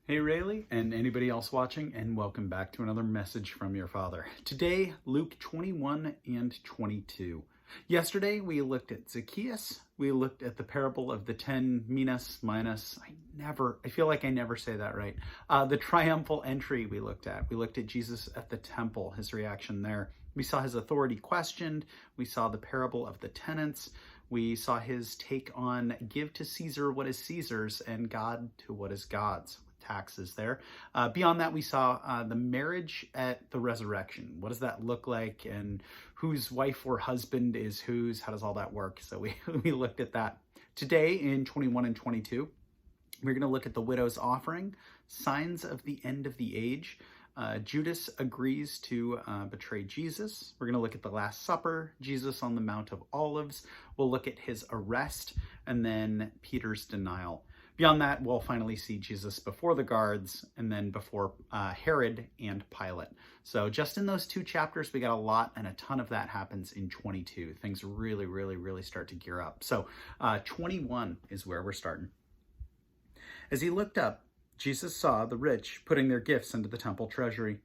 Hey Rayleigh, and anybody else watching, and welcome back to another message from your Father. Today, Luke 21 and 22. Yesterday, we looked at Zacchaeus. We looked at the parable of the 10 minas minus. I feel like I never say that right. The triumphal entry we looked at. We looked at Jesus at the temple, his reaction there. We saw his authority questioned. We saw the parable of the tenants. We saw his take on give to Caesar what is Caesar's and God to what is God's. Taxes there. Beyond that, we saw the marriage at the resurrection. What does that look like, and whose wife or husband is whose? How does all that work? So we looked at that. Today in 21 and 22, we're going to look at the widow's offering, signs of the end of the age. Judas agrees to betray Jesus. We're going to look at the Last Supper, Jesus on the Mount of Olives. We'll look at his arrest, and then Peter's denial. Beyond that, we'll finally see Jesus before the guards and then before Herod and Pilate. So just in those two chapters, we got a lot, and a ton of that happens in 22. Things really start to gear up. So 21 is where we're starting. As he looked up, Jesus saw the rich putting their gifts into the temple treasury.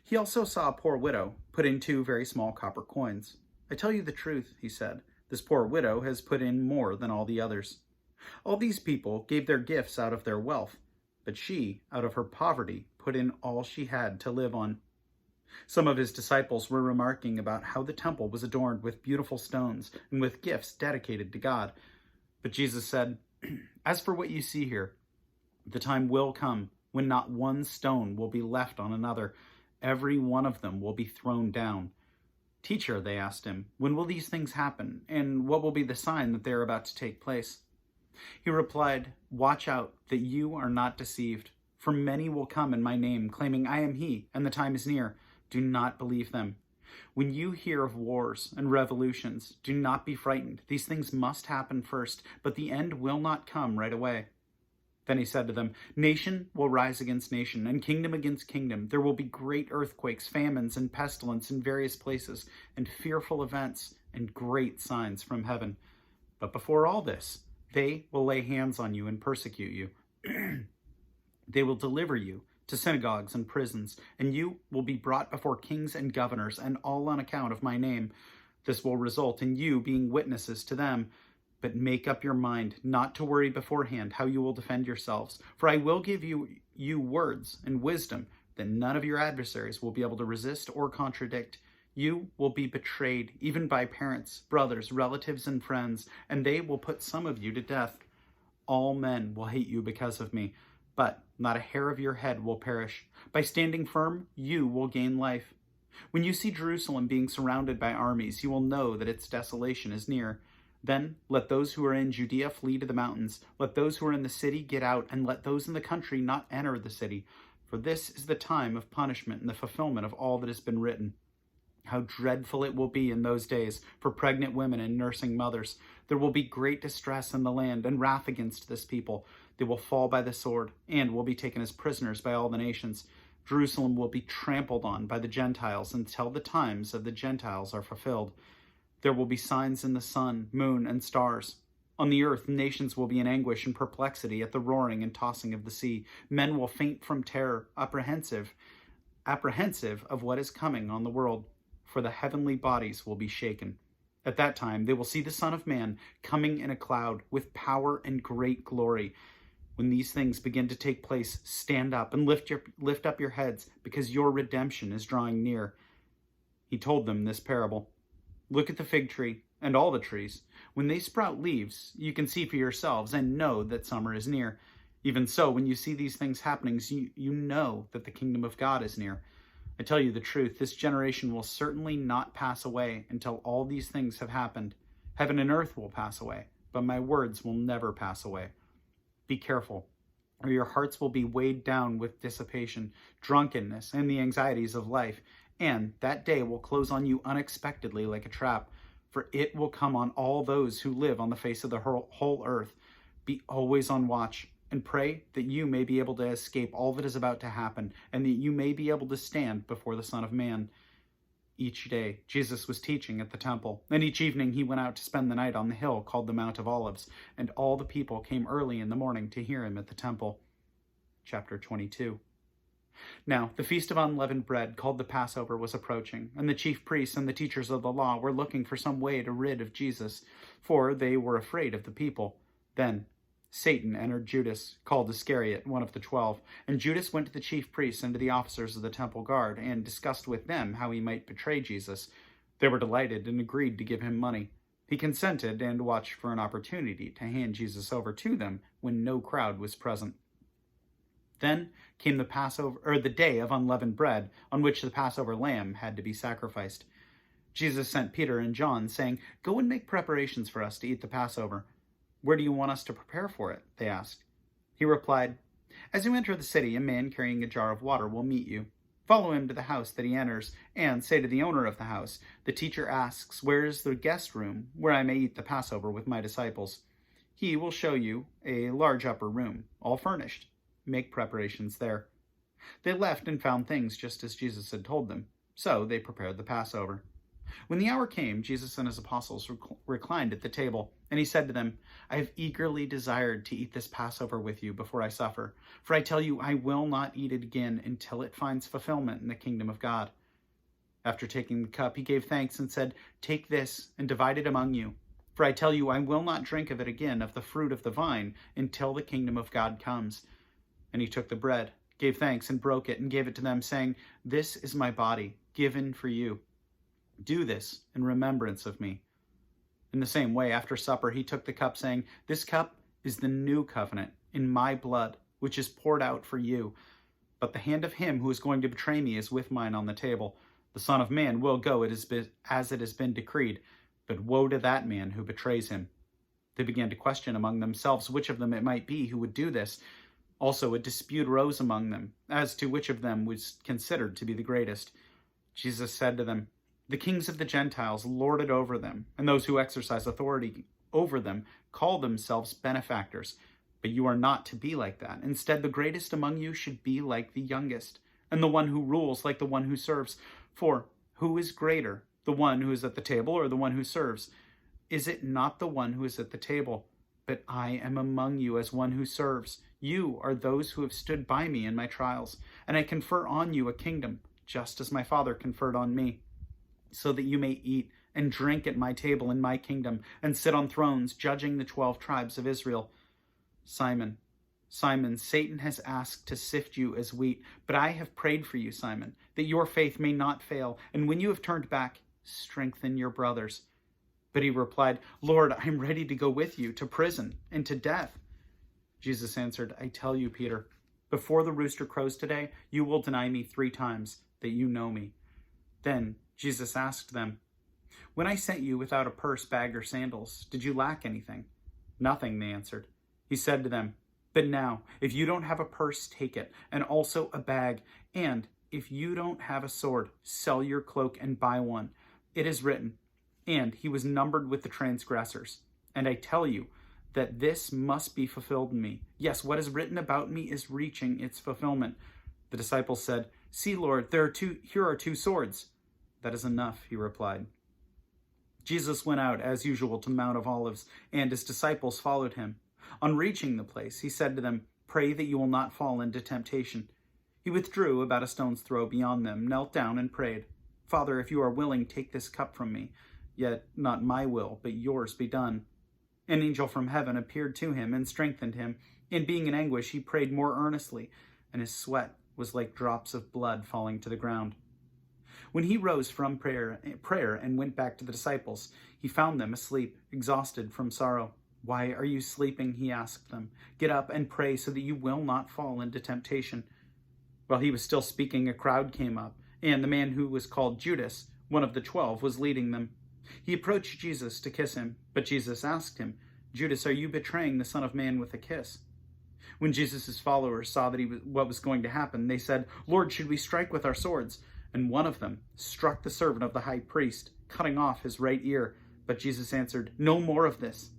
He also saw a poor widow put in 2 very small copper coins. "I tell you the truth," he said, "this poor widow has put in more than all the others. All these people gave their gifts out of their wealth, but she, out of her poverty, put in all she had to live on." Some of his disciples were remarking about how the temple was adorned with beautiful stones and with gifts dedicated to God. But Jesus said, "As for what you see here, the time will come when not one stone will be left on another. Every one of them will be thrown down." "Teacher," they asked him, "when will these things happen? And what will be the sign that they are about to take place?" He replied, "Watch out that you are not deceived, for many will come in my name, claiming I am he, and the time is near. Do not believe them. When you hear of wars and revolutions, do not be frightened. These things must happen first, but the end will not come right away." Then he said to them, "Nation will rise against nation, and kingdom against kingdom. There will be great earthquakes, famines, and pestilence in various places, and fearful events, and great signs from heaven. But before all this, they will lay hands on you and persecute you. They will deliver you to synagogues and prisons, and you will be brought before kings and governors, and all on account of my name. This will result in you being witnesses to them. But make up your mind not to worry beforehand how you will defend yourselves, for I will give you words and wisdom that none of your adversaries will be able to resist or contradict. You will be betrayed, even by parents, brothers, relatives, and friends, and they will put some of you to death. All men will hate you because of me, but not a hair of your head will perish. By standing firm, you will gain life. When you see Jerusalem being surrounded by armies, you will know that its desolation is near. Then let those who are in Judea flee to the mountains. Let those who are in the city get out, and let those in the country not enter the city. For this is the time of punishment and the fulfillment of all that has been written. How dreadful it will be in those days for pregnant women and nursing mothers. There will be great distress in the land and wrath against this people. They will fall by the sword and will be taken as prisoners by all the nations. Jerusalem will be trampled on by the Gentiles until the times of the Gentiles are fulfilled. There will be signs in the sun, moon, and stars. On the earth, nations will be in anguish and perplexity at the roaring and tossing of the sea. Men will faint from terror, apprehensive of what is coming on the world. For the heavenly bodies will be shaken. At that time, they will see the Son of Man coming in a cloud with power and great glory. When these things begin to take place, stand up and lift up your heads, because your redemption is drawing near." He told them this parable. "Look at the fig tree and all the trees. When they sprout leaves, you can see for yourselves and know that summer is near. Even so, when you see these things happening, you know that the kingdom of God is near. I tell you the truth, this generation will certainly not pass away until all these things have happened. Heaven and earth will pass away, but my words will never pass away. Be careful, or your hearts will be weighed down with dissipation, drunkenness, and the anxieties of life, and that day will close on you unexpectedly like a trap, for it will come on all those who live on the face of the whole earth. Be always on watch, and pray that you may be able to escape all that is about to happen, and that you may be able to stand before the Son of Man." Each day, Jesus was teaching at the temple, and each evening he went out to spend the night on the hill called the Mount of Olives, and all the people came early in the morning to hear him at the temple. chapter 22. Now, the feast of unleavened bread, called the Passover, was approaching, and the chief priests and the teachers of the law were looking for some way to rid of Jesus, for they were afraid of the people. Then Satan entered Judas, called Iscariot, one of the 12, and Judas went to the chief priests and to the officers of the temple guard, and discussed with them how he might betray Jesus. They were delighted and agreed to give him money. He consented and watched for an opportunity to hand Jesus over to them when no crowd was present. Then came the Passover, or the day of unleavened bread, on which the Passover lamb had to be sacrificed. Jesus sent Peter and John, saying, "Go and make preparations for us to eat the Passover." "Where do you want us to prepare for it?" they asked. He replied, "As you enter the city, a man carrying a jar of water will meet you. Follow him to the house that he enters, and say to the owner of the house, 'The teacher asks, where is the guest room where I may eat the Passover with my disciples?' He will show you a large upper room, all furnished. Make preparations there." They left and found things just as Jesus had told them. So they prepared the Passover. When the hour came, Jesus and his apostles reclined at the table, and he said to them, "I have eagerly desired to eat this Passover with you before I suffer. For I tell you, I will not eat it again until it finds fulfillment in the kingdom of God." After taking the cup, he gave thanks and said, "Take this and divide it among you. For I tell you, I will not drink of it again, of the fruit of the vine, until the kingdom of God comes." And he took the bread, gave thanks, and broke it, and gave it to them, saying, "This is my body, given for you. Do this in remembrance of me." In the same way, after supper, he took the cup, saying, "This cup is the new covenant in my blood, which is poured out for you. But the hand of him who is going to betray me is with mine on the table. The Son of Man will go as it has been decreed, but woe to that man who betrays him." They began to question among themselves which of them it might be who would do this. Also, a dispute arose among them as to which of them was considered to be the greatest. Jesus said to them, "The kings of the Gentiles lord it over them, and those who exercise authority over them call themselves benefactors. But you are not to be like that. Instead, the greatest among you should be like the youngest, and the one who rules like the one who serves. For who is greater, the one who is at the table or the one who serves? Is it not the one who is at the table? But I am among you as one who serves. You are those who have stood by me in my trials, and I confer on you a kingdom, just as my Father conferred on me, so that you may eat and drink at my table in my kingdom, and sit on thrones, judging the 12 tribes of Israel. Simon, Simon, Satan has asked to sift you as wheat, but I have prayed for you, Simon, that your faith may not fail, and when you have turned back, strengthen your brothers." But he replied, "Lord, I am ready to go with you to prison and to death." Jesus answered, "I tell you, Peter, before the rooster crows today, you will deny me 3 times that you know me." Then Jesus asked them, "When I sent you without a purse, bag, or sandals, did you lack anything?" "Nothing," they answered. He said to them, "But now, if you don't have a purse, take it, and also a bag. And if you don't have a sword, sell your cloak and buy one. It is written, 'And he was numbered with the transgressors.' And I tell you that this must be fulfilled in me. Yes, what is written about me is reaching its fulfillment." The disciples said, "See, Lord, here are 2 swords." "That is enough," he replied. Jesus went out as usual to the Mount of Olives, and his disciples followed him. On reaching the place, he said to them, "Pray that you will not fall into temptation." He withdrew about a stone's throw beyond them, knelt down, and prayed, "Father, if you are willing, take this cup from me. Yet not my will, but yours be done." An angel from heaven appeared to him and strengthened him. And being in anguish, he prayed more earnestly, and his sweat was like drops of blood falling to the ground. When he rose from prayer and went back to the disciples, he found them asleep, exhausted from sorrow. "Why are you sleeping?" he asked them. "Get up and pray so that you will not fall into temptation." While he was still speaking, a crowd came up, and the man who was called Judas, one of the 12, was leading them. He approached Jesus to kiss him, but Jesus asked him, "Judas, are you betraying the Son of Man with a kiss?" When Jesus' followers saw what was going to happen, they said, "Lord, should we strike with our swords?" And one of them struck the servant of the high priest, cutting off his right ear. But Jesus answered, "No more of this."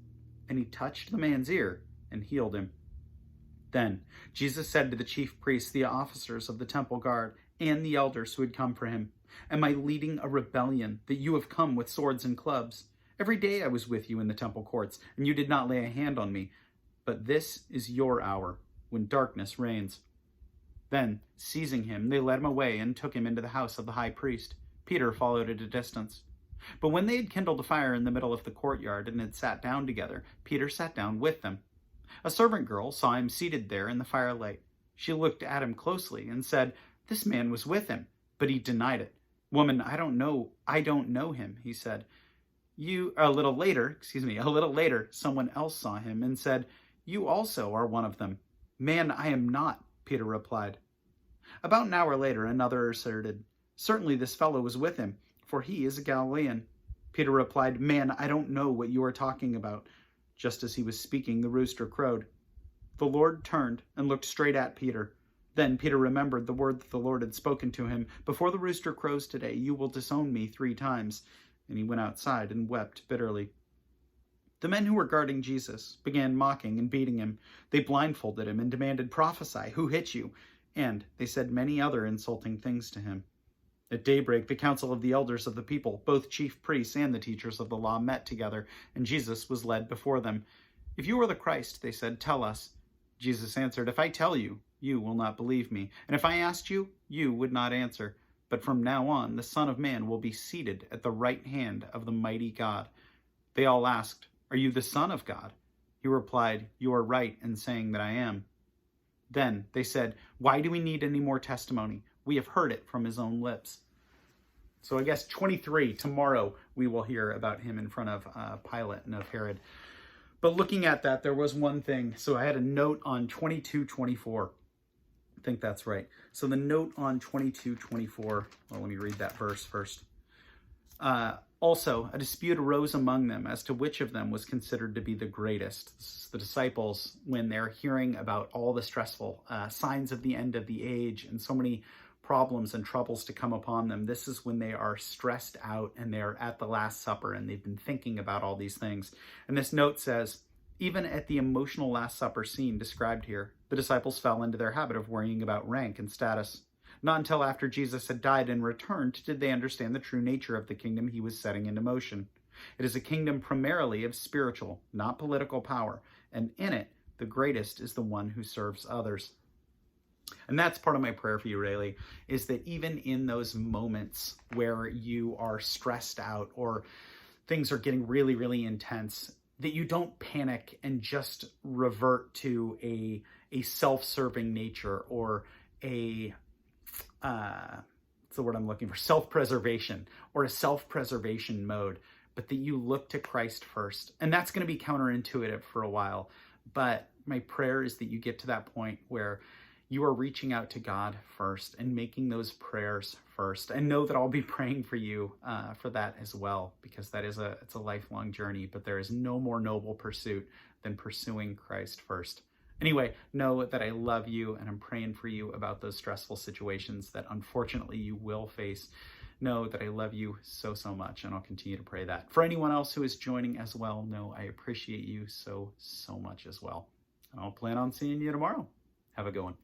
And he touched the man's ear and healed him. Then Jesus said to the chief priests, the officers of the temple guard, and the elders who had come for him, "Am I leading a rebellion that you have come with swords and clubs? Every day I was with you in the temple courts, and you did not lay a hand on me. But this is your hour, when darkness reigns. Then, seizing him, they led him away and took him into the house of the high priest. Peter followed at a distance. But when they had kindled a fire in the middle of the courtyard and had sat down together, Peter sat down with them. A servant girl saw him seated there in the firelight. She looked at him closely and said, "This man was with him." But he denied it. "Woman, I don't know him," he said. A little later, someone else saw him and said, "You also are one of them." "Man, I am not," Peter replied. About an hour later, another asserted, "Certainly this fellow was with him, for he is a Galilean." Peter replied, "Man, I don't know what you are talking about." Just as he was speaking, the rooster crowed. The Lord turned and looked straight at Peter. Then Peter remembered the word that the Lord had spoken to him, "Before the rooster crows today, you will disown me 3 times." And he went outside and wept bitterly. The men who were guarding Jesus began mocking and beating him. They blindfolded him and demanded, "Prophesy, who hit you?" And they said many other insulting things to him. At daybreak, the council of the elders of the people, both chief priests and the teachers of the law, met together, and Jesus was led before them. "If you are the Christ," they said, "tell us." Jesus answered, "If I tell you, you will not believe me. And if I asked you, you would not answer. But from now on, the Son of Man will be seated at the right hand of the mighty God." They all asked, "Are you the Son of God?" He replied, "You are right in saying that I am." Then they said, "Why do we need any more testimony? We have heard it from his own lips." So I guess 23, tomorrow we will hear about him in front of Pilate and of Herod. But looking at that, there was one thing. So I had a note on 22:24. I think that's right. So the note on 22:24, well, let me read that verse first. Also, a dispute arose among them as to which of them was considered to be the greatest. This is the disciples, when they're hearing about all the stressful signs of the end of the age and so many problems and troubles to come upon them. This is when they are stressed out and they're at the Last Supper and they've been thinking about all these things. And this note says, even at the emotional Last Supper scene described here, the disciples fell into their habit of worrying about rank and status. Not until after Jesus had died and returned did they understand the true nature of the kingdom he was setting into motion. It is a kingdom primarily of spiritual, not political power, and in it, the greatest is the one who serves others. And that's part of my prayer for you, really, is that even in those moments where you are stressed out or things are getting really, really intense, that you don't panic and just revert to a self-serving nature or what's the word I'm looking for? Self-preservation or a self-preservation mode, but that you look to Christ first. And that's going to be counterintuitive for a while. But my prayer is that you get to that point where you are reaching out to God first and making those prayers first. And know that I'll be praying for you for that as well, because it's a lifelong journey, but there is no more noble pursuit than pursuing Christ first. Anyway, know that I love you and I'm praying for you about those stressful situations that unfortunately you will face. Know that I love you so, so much, and I'll continue to pray that. For anyone else who is joining as well, know I appreciate you so, so much as well. And I'll plan on seeing you tomorrow. Have a good one.